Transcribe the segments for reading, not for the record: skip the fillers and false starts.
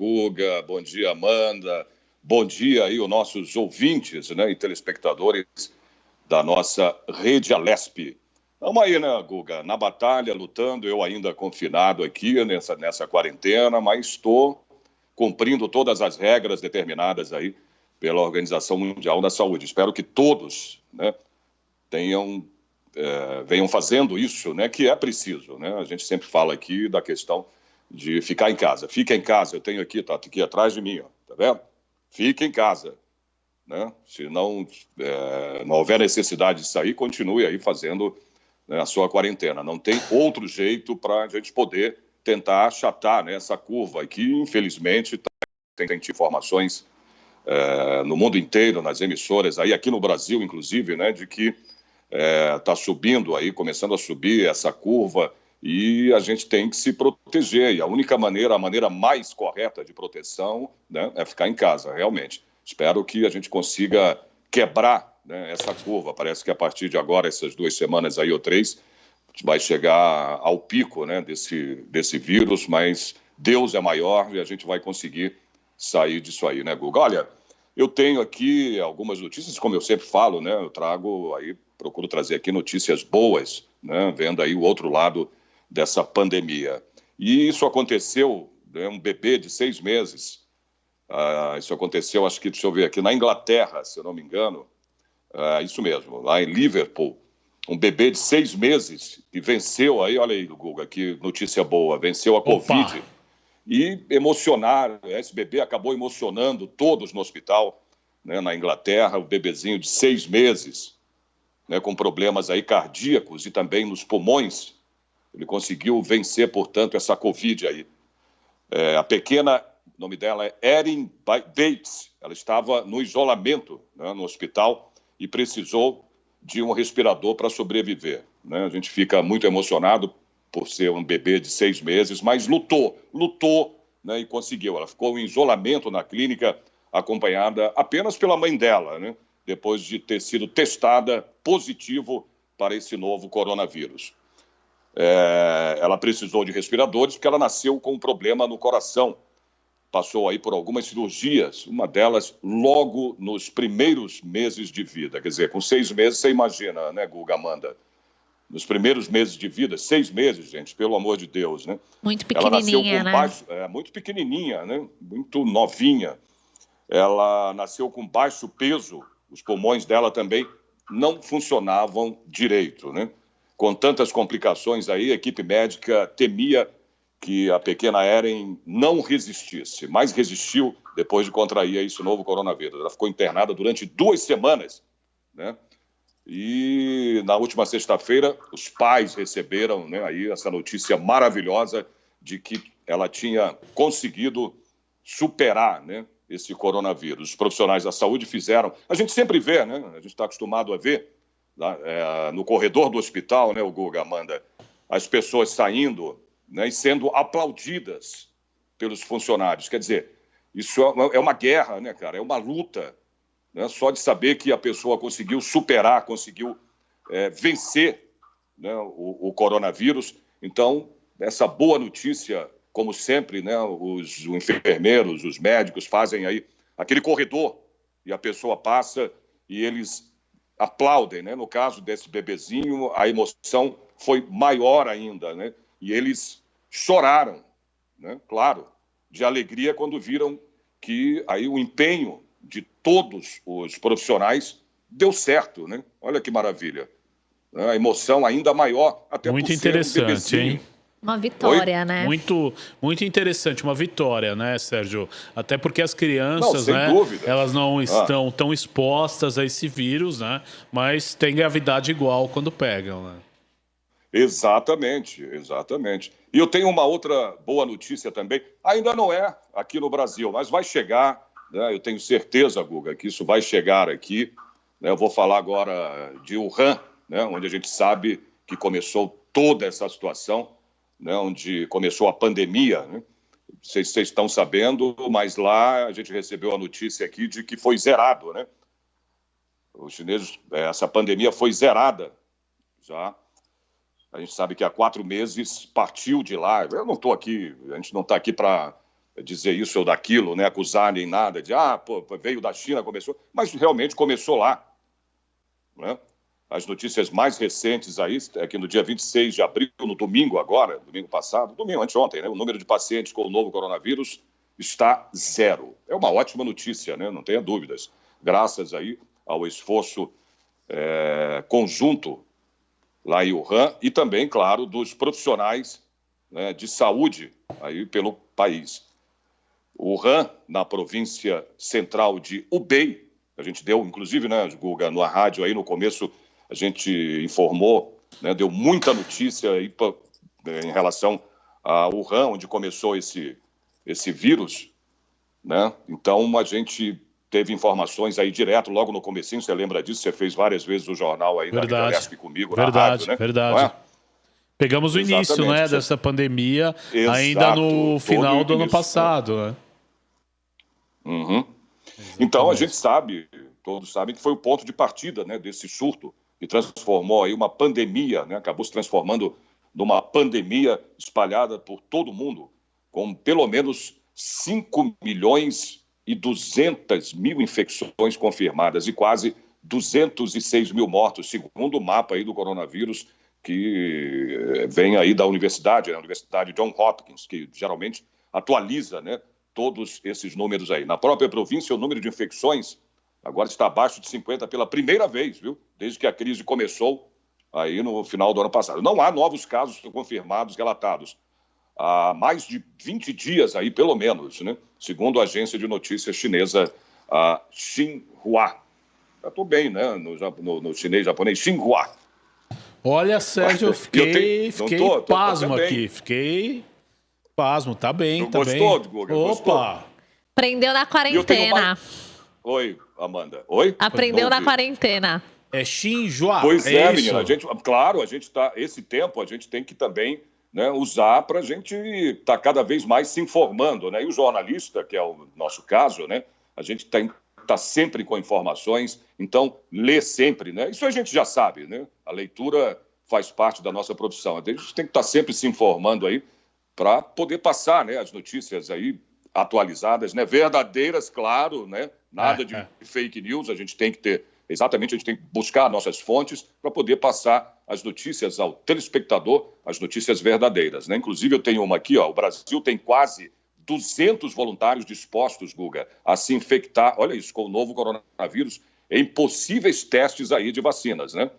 Guga, bom dia, Amanda, bom dia aí os nossos ouvintes, né, e telespectadores da nossa Rede Alesp. Estamos aí, né, Guga, na batalha, lutando, eu ainda confinado aqui nessa quarentena, mas estou cumprindo todas as regras determinadas aí pela Organização Mundial da Saúde. Espero que todos, né, venham fazendo isso, né, que é preciso, né? A gente sempre fala aqui da questão de ficar em casa. Fica em casa, eu tenho aqui, tá aqui atrás de mim, ó, tá vendo? Fica em casa, né? Se não houver necessidade de sair, continue aí fazendo, né, a sua quarentena. Não tem outro jeito para a gente poder tentar achatar, né, essa curva que, infelizmente, tem informações no mundo inteiro, nas emissoras, aí aqui no Brasil, inclusive, né, de que está subindo aí, começando a subir essa curva, e a gente tem que se proteger. E a única maneira, a maneira mais correta de proteção, né, é ficar em casa, realmente. Espero que a gente consiga quebrar, né, essa curva. Parece que a partir de agora, essas 2 semanas aí ou 3, vai chegar ao pico, né, desse vírus, mas Deus é maior e a gente vai conseguir sair disso aí, né, Guga? Olha, eu tenho aqui algumas notícias, como eu sempre falo, né, eu trago aí, procuro trazer aqui notícias boas, né, vendo aí o outro lado dessa pandemia. E isso aconteceu, né, um bebê de 6 meses, isso aconteceu, acho que, deixa eu ver aqui, na Inglaterra, se eu não me engano, isso mesmo, lá em Liverpool, um bebê de 6 meses que venceu aí, olha aí, Guga, que notícia boa, venceu a Covid. E esse bebê acabou emocionando todos no hospital, né, na Inglaterra, o bebezinho de 6 meses, né, com problemas aí cardíacos e também nos pulmões. Ele conseguiu vencer, portanto, essa Covid aí. A pequena, o nome dela é Erin Bates, ela estava no isolamento, né, no hospital, e precisou de um respirador para sobreviver, né? A gente fica muito emocionado por ser um bebê de 6 meses, mas lutou, né, e conseguiu. Ela ficou em isolamento na clínica, acompanhada apenas pela mãe dela, né, depois de ter sido testada positivo para esse novo coronavírus. Ela precisou de respiradores porque ela nasceu com um problema no coração. Passou aí por algumas cirurgias, uma delas logo nos primeiros meses de vida. Quer dizer, com 6 meses, você imagina, né, Guga, Amanda? Nos primeiros meses de vida, 6 meses, gente, pelo amor de Deus, né? Muito pequenininha, né? Muito pequenininha, né? Muito novinha. Ela nasceu com baixo peso, os pulmões dela também não funcionavam direito, né? Com tantas complicações aí, a equipe médica temia que a pequena Erin não resistisse, mas resistiu depois de contrair esse novo coronavírus. Ela ficou internada durante 2 semanas, né? E na última sexta-feira, os pais receberam, né, aí essa notícia maravilhosa de que ela tinha conseguido superar, né, esse coronavírus. Os profissionais da saúde fizeram. A gente sempre vê, né? A gente está acostumado a ver no corredor do hospital, né, o Guga, Amanda, as pessoas saindo, né, e sendo aplaudidas pelos funcionários. Quer dizer, isso é uma guerra, né, cara? É uma luta. Né? Só de saber que a pessoa conseguiu superar, conseguiu vencer, né, o coronavírus. Então, essa boa notícia, como sempre, né, os enfermeiros, os médicos fazem aí aquele corredor e a pessoa passa e eles aplaudem, né? No caso desse bebezinho, a emoção foi maior ainda, né? E eles choraram, né? Claro, de alegria quando viram que aí o empenho de todos os profissionais deu certo, né? Olha que maravilha. A emoção ainda maior, até muito por ser um interessante, bebezinho. hein? Uma vitória, Oi? né? Muito, muito interessante, uma vitória, né, Sérgio? Até porque as crianças, Não, sem né, dúvida. elas não estão tão expostas a esse vírus, né? Mas tem gravidade igual quando pegam, né? Exatamente, exatamente. E eu tenho uma outra boa notícia também. Ainda não é aqui no Brasil, mas vai chegar, né? Eu tenho certeza, Guga, que isso vai chegar aqui, né? Eu vou falar agora de Wuhan, né? Onde a gente sabe que começou toda essa situação, né? Onde começou a pandemia, né? Vocês estão sabendo, mas lá a gente recebeu a notícia aqui de que foi zerado, né? Os chineses, essa pandemia foi zerada já. A gente sabe que há 4 meses partiu de lá. Eu não estou aqui, a gente não está aqui para dizer isso ou daquilo, né? Acusar nem nada de, pô, veio da China, começou, mas realmente começou lá, né? As notícias mais recentes aí é que no dia 26 de abril, no domingo agora, domingo passado, domingo, anteontem, né? O número de pacientes com o novo coronavírus está 0. É uma ótima notícia, né? Não tenha dúvidas. Graças aí ao esforço conjunto lá em Wuhan e também, claro, dos profissionais, né, de saúde aí pelo país. Wuhan, na província central de Hubei, a gente deu, inclusive, né, Guga, na rádio aí no começo, a gente informou, né, deu muita notícia aí em relação a Wuhan, onde começou esse vírus, né? Então a gente teve informações aí direto, logo no comecinho, você lembra disso? Você fez várias vezes o jornal aí na Rede comigo, na rádio, né? Verdade. Pegamos o início, né, dessa pandemia, ainda no final do ano passado, né? Uhum. Então a gente sabe, todos sabem que foi o ponto de partida, né, desse surto que transformou aí uma pandemia, né, acabou se transformando numa pandemia espalhada por todo o mundo, com pelo menos 5.200.000 infecções confirmadas e quase 206.000 mortos, segundo o mapa aí do coronavírus que vem aí da universidade, né, a Universidade Johns Hopkins, que geralmente atualiza, né, todos esses números aí. Na própria província, o número de infecções agora está abaixo de 50 pela primeira vez, viu? Desde que a crise começou aí no final do ano passado. Não há novos casos confirmados, relatados. Há mais de 20 dias aí, pelo menos, né? Segundo a agência de notícias chinesa, a Xinhua. Já estou bem, né? No chinês japonês, Xinhua. Olha, Sérgio, eu fiquei pasmo aqui. Fiquei pasmo. Tá bem, tá bem. Gostou, Guga? Opa! Aprendeu na quarentena. Oi, Amanda. Oi? Aprendeu na quarentena. É Xinhua. Pois é, menina. Claro, a gente está... Esse tempo a gente tem que também, né, usar para a gente estar cada vez mais se informando, né? E o jornalista, que é o nosso caso, né? A gente está sempre com informações, então lê sempre, né? Isso a gente já sabe, né? A leitura faz parte da nossa profissão. A gente tem que estar sempre se informando aí para poder passar, né, as notícias aí atualizadas, né? Verdadeiras, claro, né? Nada de fake news, a gente tem que ter... Exatamente, a gente tem que buscar nossas fontes para poder passar as notícias ao telespectador, as notícias verdadeiras, né? Inclusive, eu tenho uma aqui, ó, o Brasil tem quase 200 voluntários dispostos, Guga, a se infectar, olha isso, com o novo coronavírus, em possíveis testes aí de vacinas, né?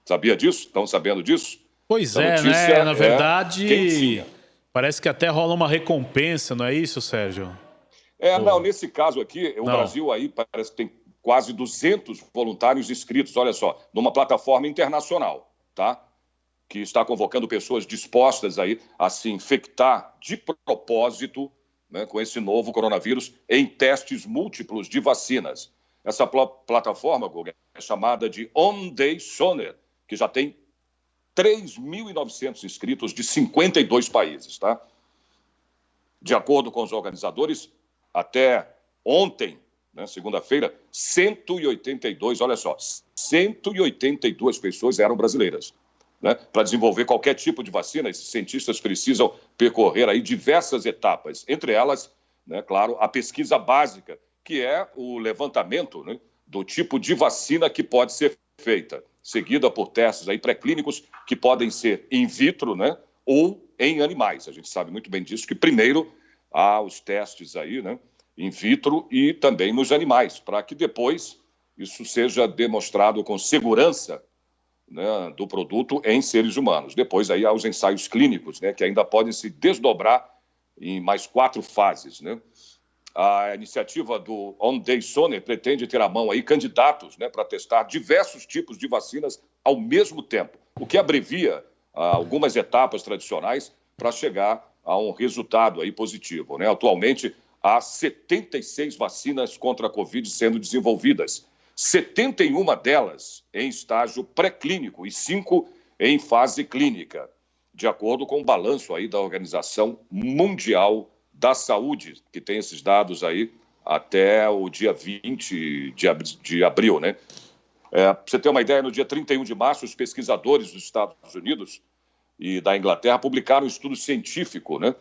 Sabia disso? Estão sabendo disso? Pois é, né? Na verdade, parece que até rola uma recompensa, não é isso, Sérgio? Não, nesse caso aqui, o Brasil aí parece que tem quase 200 voluntários inscritos, olha só, numa plataforma internacional, tá? Que está convocando pessoas dispostas aí a se infectar de propósito, né, com esse novo coronavírus em testes múltiplos de vacinas. Essa plataforma, Guga, é chamada de OnDaySoner, que já tem 3.900 inscritos de 52 países, tá? De acordo com os organizadores, até ontem, né, segunda-feira, 182, olha só, 182 pessoas eram brasileiras. Né? Para desenvolver qualquer tipo de vacina, esses cientistas precisam percorrer aí diversas etapas, entre elas, né, claro, a pesquisa básica, que é o levantamento, né, do tipo de vacina que pode ser feita, seguida por testes aí pré-clínicos que podem ser in vitro, né, ou em animais. A gente sabe muito bem disso, que primeiro há os testes aí, né, in vitro e também nos animais, para que depois isso seja demonstrado com segurança, né, do produto em seres humanos. Depois aí há os ensaios clínicos, né, que ainda podem se desdobrar em mais 4 fases, né? A iniciativa do OnDaySoner pretende ter à mão aí candidatos, né, para testar diversos tipos de vacinas ao mesmo tempo, o que abrevia algumas etapas tradicionais para chegar a um resultado aí positivo, né? Atualmente, há 76 vacinas contra a Covid sendo desenvolvidas, 71 delas em estágio pré-clínico e 5 em fase clínica, de acordo com o balanço aí da Organização Mundial da Saúde, que tem esses dados aí até o dia 20 de abril, né? Para você ter uma ideia, no dia 31 de março, os pesquisadores dos Estados Unidos e da Inglaterra publicaram um estudo científico, né,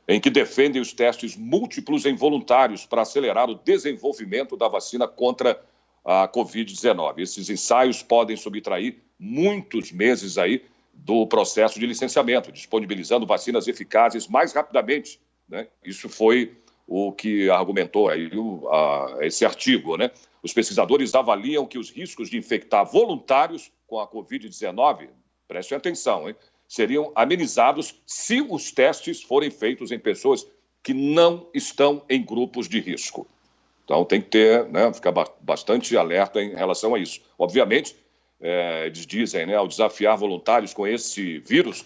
em que defendem os testes múltiplos em voluntários para acelerar o desenvolvimento da vacina contra a Covid-19. Esses ensaios podem subtrair muitos meses aí do processo de licenciamento, disponibilizando vacinas eficazes mais rapidamente, né? Isso foi o que argumentou aí esse artigo, né? Os pesquisadores avaliam que os riscos de infectar voluntários com a Covid-19, prestem atenção, hein, seriam amenizados se os testes forem feitos em pessoas que não estão em grupos de risco. Então tem que ter, né, ficar bastante alerta em relação a isso. Obviamente, eles dizem, né, ao desafiar voluntários com esse vírus,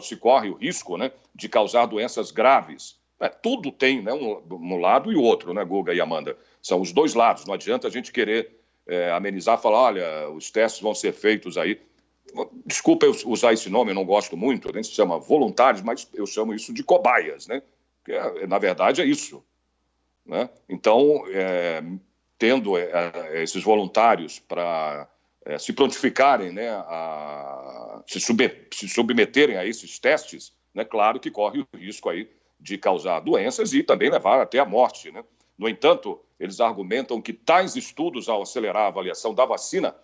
se corre o risco, né, de causar doenças graves. Tudo tem, né, um lado e o outro, né, Guga e Amanda? São os dois lados. Não adianta a gente querer amenizar, falar, olha, os testes vão ser feitos aí. Desculpa eu usar esse nome, eu não gosto muito, nem se chama voluntários, mas eu chamo isso de cobaias, né? Porque, na verdade, é isso, né? Então, tendo esses voluntários para se prontificarem, né, se submeterem a esses testes, né, claro que corre o risco aí de causar doenças e também levar até a morte, né? No entanto, eles argumentam que tais estudos, ao acelerar a avaliação da vacina,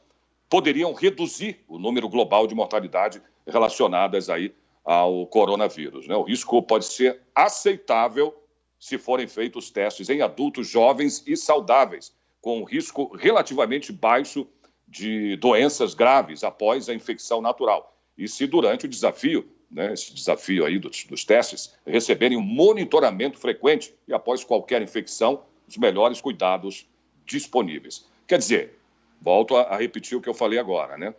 poderiam reduzir o número global de mortalidade relacionadas aí ao coronavírus, né? O risco pode ser aceitável se forem feitos testes em adultos jovens e saudáveis, com um risco relativamente baixo de doenças graves após a infecção natural. E se durante o desafio, né, esse desafio aí dos testes, receberem um monitoramento frequente e após qualquer infecção, os melhores cuidados disponíveis. Quer dizer, volto a repetir o que eu falei agora, né?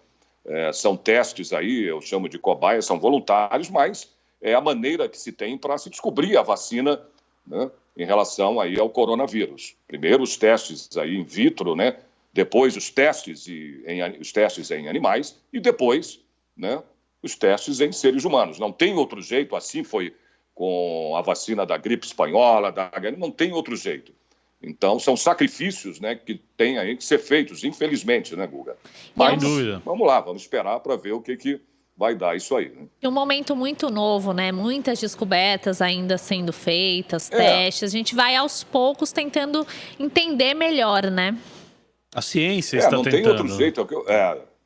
São testes aí, eu chamo de cobaias, são voluntários, mas é a maneira que se tem para se descobrir a vacina, né, em relação aí ao coronavírus. Primeiro os testes aí in vitro, né? Depois os testes em animais e depois, né, os testes em seres humanos. Não tem outro jeito, assim foi com a vacina da gripe espanhola, não tem outro jeito. Então, são sacrifícios, né, que têm aí que ser feitos, infelizmente, né, Guga? Mas, vamos lá, vamos esperar para ver o que vai dar isso aí, né? Um momento muito novo, né? Muitas descobertas ainda sendo feitas, testes. A gente vai aos poucos tentando entender melhor, né? A ciência está tentando. Não tem outro jeito.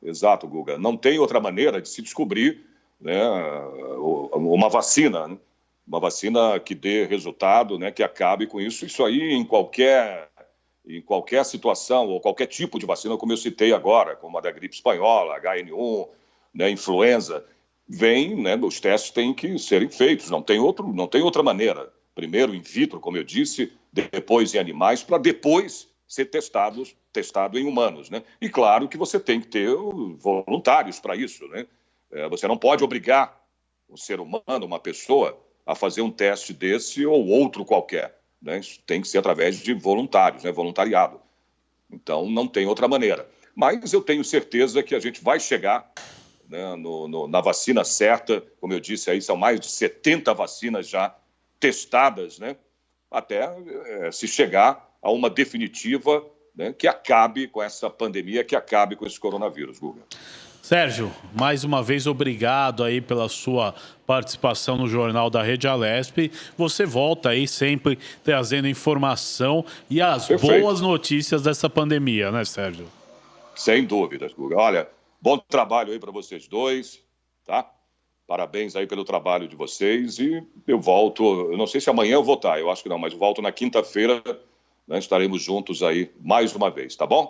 Exato, Guga. Não tem outra maneira de se descobrir, né, uma vacina, né? Uma vacina que dê resultado, né, que acabe com isso. Isso aí em qualquer situação ou qualquer tipo de vacina, como eu citei agora, como a da gripe espanhola, HN1, né, influenza, né, os testes têm que serem feitos. Não tem outra maneira. Primeiro in vitro, como eu disse, depois em animais, para depois ser testado em humanos, né? E claro que você tem que ter voluntários para isso, né? Você não pode obrigar um ser humano, uma pessoa, a fazer um teste desse ou outro qualquer, né? Isso tem que ser através de voluntários, né? Voluntariado. Então, não tem outra maneira. Mas eu tenho certeza que a gente vai chegar, né, na vacina certa. Como eu disse, aí são mais de 70 vacinas já testadas, né? Até se chegar a uma definitiva, né, que acabe com essa pandemia, que acabe com esse coronavírus, Guga. Sérgio, mais uma vez, obrigado aí pela sua participação no Jornal da Rede Alesp. Você volta aí sempre trazendo informação e as boas notícias dessa pandemia, né, Sérgio? Sem dúvidas, Guga. Olha, bom trabalho aí para vocês dois, tá? Parabéns aí pelo trabalho de vocês e eu volto, eu não sei se amanhã eu vou estar, eu acho que não, mas eu volto na quinta-feira, né, estaremos juntos aí mais uma vez, tá bom?